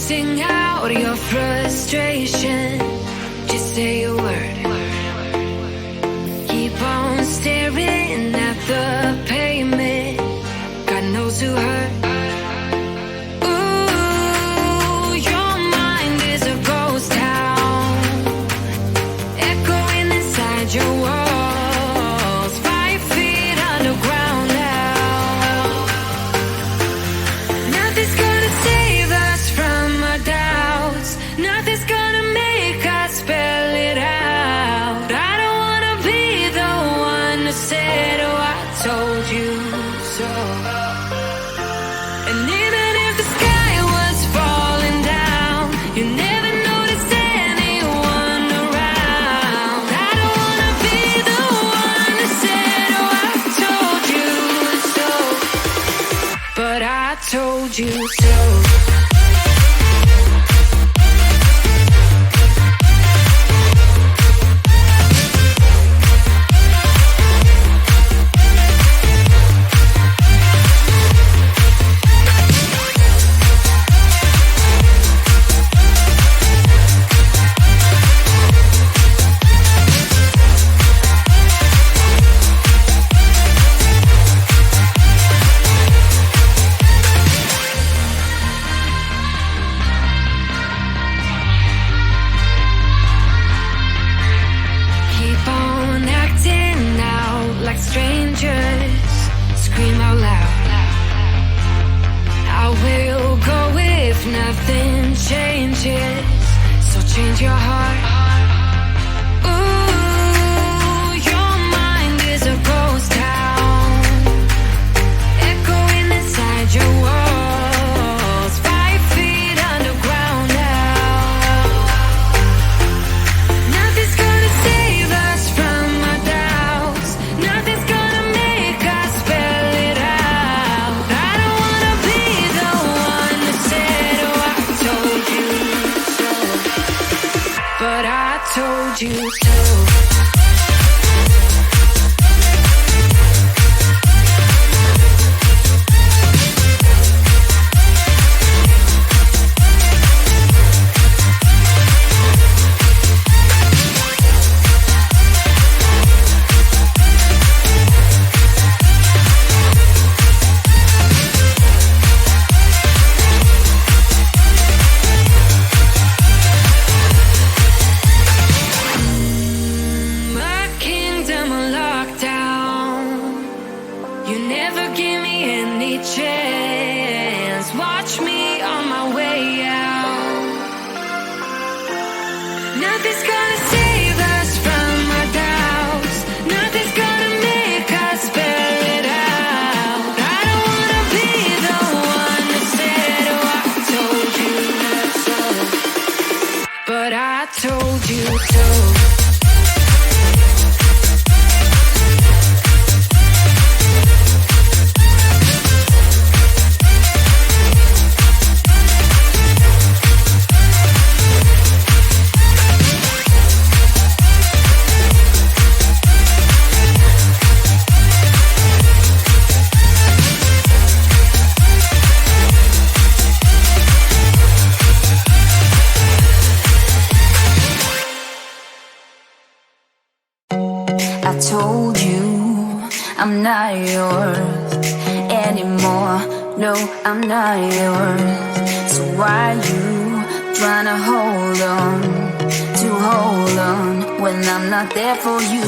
Sing out your frustration, just say a word. Keep on staring at the pavement, God knows who hurt. Ooh, your mind is a ghost town, echoing inside your walls, 5 feet underground now. Nothing's gonna save us from our doubts, nothing's gonna make us spell it out. I don't wanna be the one to say, oh, I told you so. And even if the sky was falling down, you never noticed anyone around. I don't wanna be the one to say, oh, I told you so. But I told you so. Keep on acting out like strangers, scream out loud. I will go if nothing changes, so change your heart. Ooh, your mind is a ghost town, echoing inside your walls, 5 feet underground now. Nothing's gonna save us from our doubts, nothing's gonna make us spell it out. I don't wanna be the one that said, oh, I told you so. But I told you so. My kingdom on lockdown, you never give me any chance. Watch me on my way out. Nothing's gonna save us from our doubts, nothing's gonna make us spell it out. I don't wanna be the one that said, oh, I told you so. But I told you so. I told you I'm not yours anymore. No, I'm not yours. So why you trying to hold on when I'm not there for you?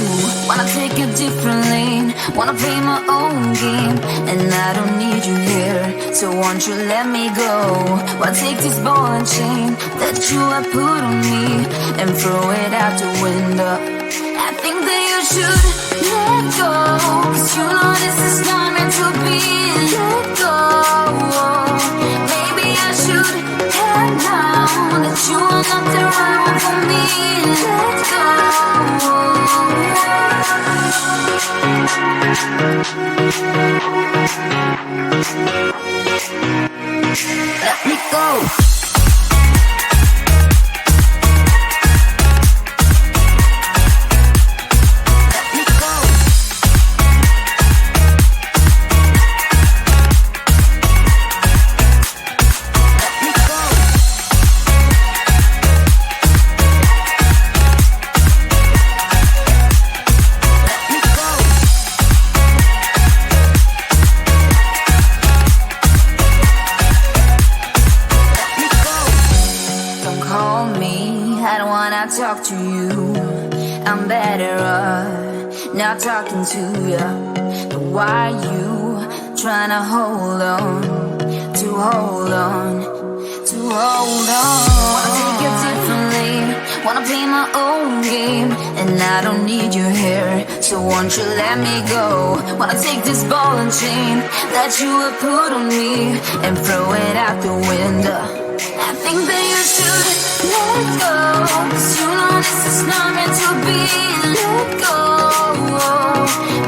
Wanna take a different lane, wanna play my own game, and I don't need you here, so won't you let me go? Why take this ball and chain that you have put on me and throw it out the window? I think that you should let go, 'cause you know this is not meant to be. Let go. Maybe I should have known that you are not the right one for me. Let go. Let me go. Let me go. not talking to ya. But why you trying to hold on, to hold on, to hold on? Wanna take it differently, wanna play my own game, and I don't need your hair, so won't you let me go? Wanna take this ball and chain that you have put on me and throw it out the window. I think that you should let go, 'cause you know this is not meant to be. Let go.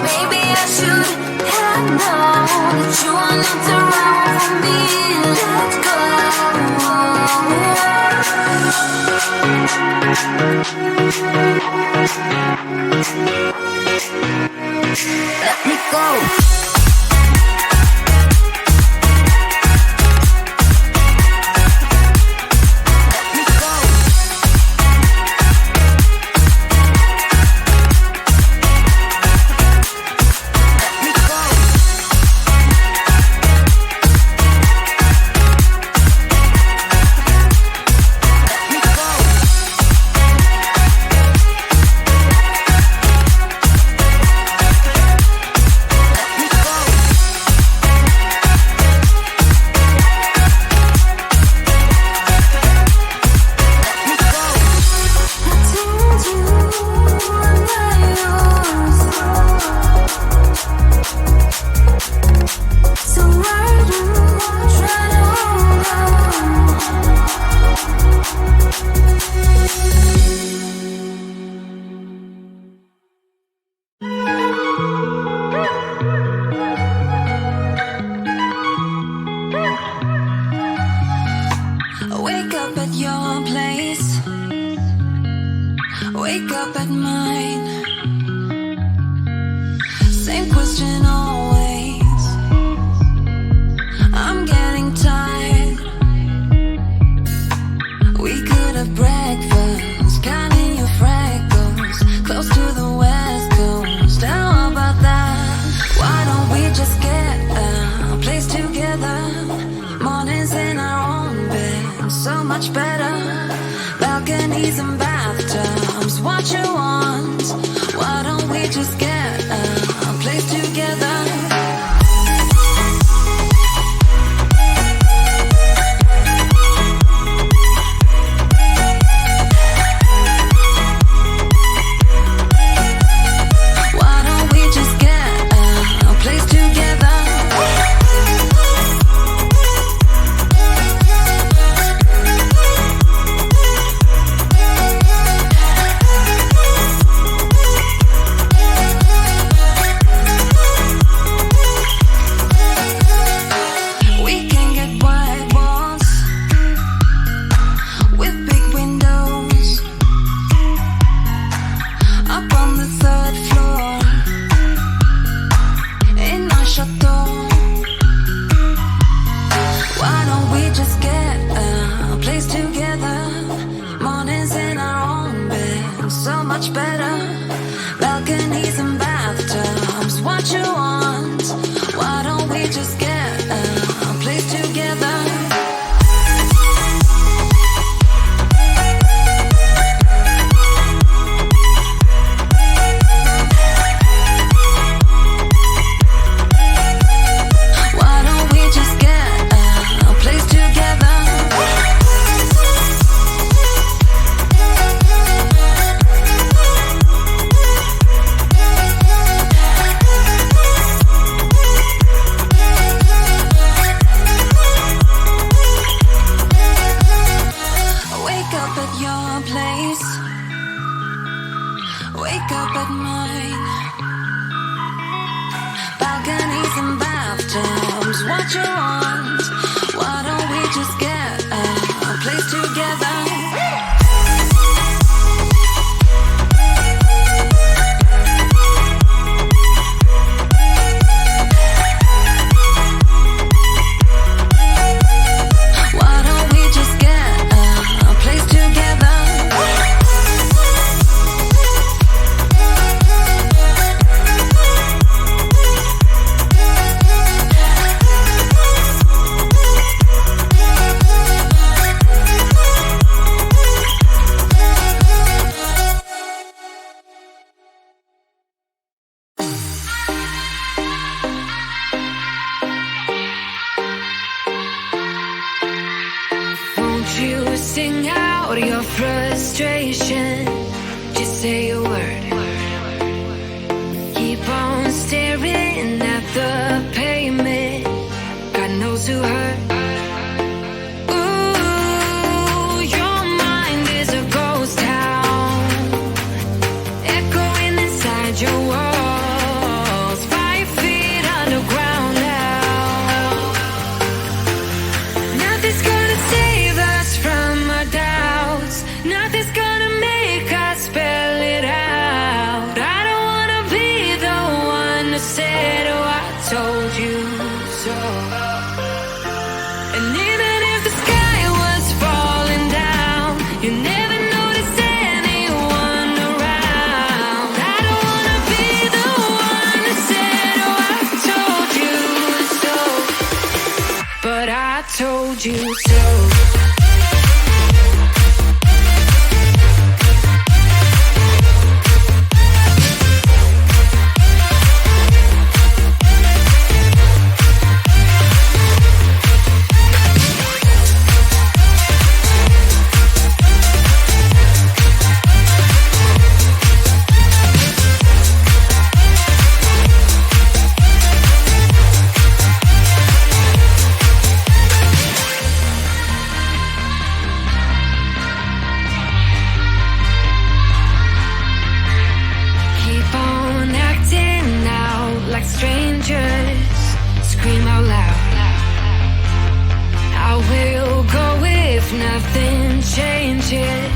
Maybe I should have known that you are not the right for me. Let go. Let me go. Wake up at your place, wake up at mine. Same question always. I'm getting tired. We could have breakfast, counting your freckles, close to the west coast. How about that? Why don't we just get a place together? Mornings in our own bed, so much better. Balconies and bathtubs, what you want? Why don't we just get a place together? Why don't we just get a place together? Or your frustration, just say a word. Keep on staring at the pavement. God knows who hurt. Ooh, your mind is a ghost town, echoing inside your walls, 5 feet underground now. Nothing's gonna save us from our doubts. Nothing's gonna make us spell it out. I don't wanna be the one to say, oh, I told you so. And even if the sky was falling down, you never noticed anyone around. I don't wanna be the one to say, oh, I told you so. But I told you so. Keep on acting out like strangers. Scream out loud. I will go if nothing changes.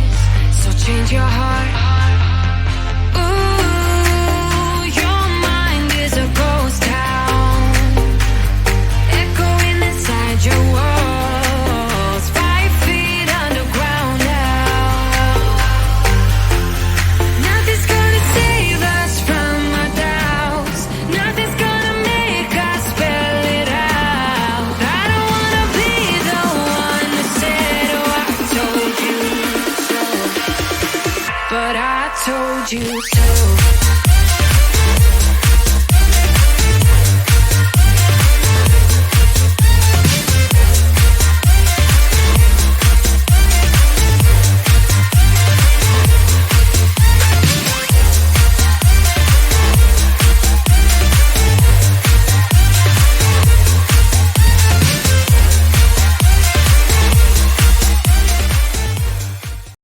So change your heart. Ooh, your mind is a ghost town, echoing inside your walls, 5 feet underground now. Nothing's gonna save us from our doubts. Nothing's gonna make us spell it out. I don't wanna be the one that said, oh, I told you so. But I told you so.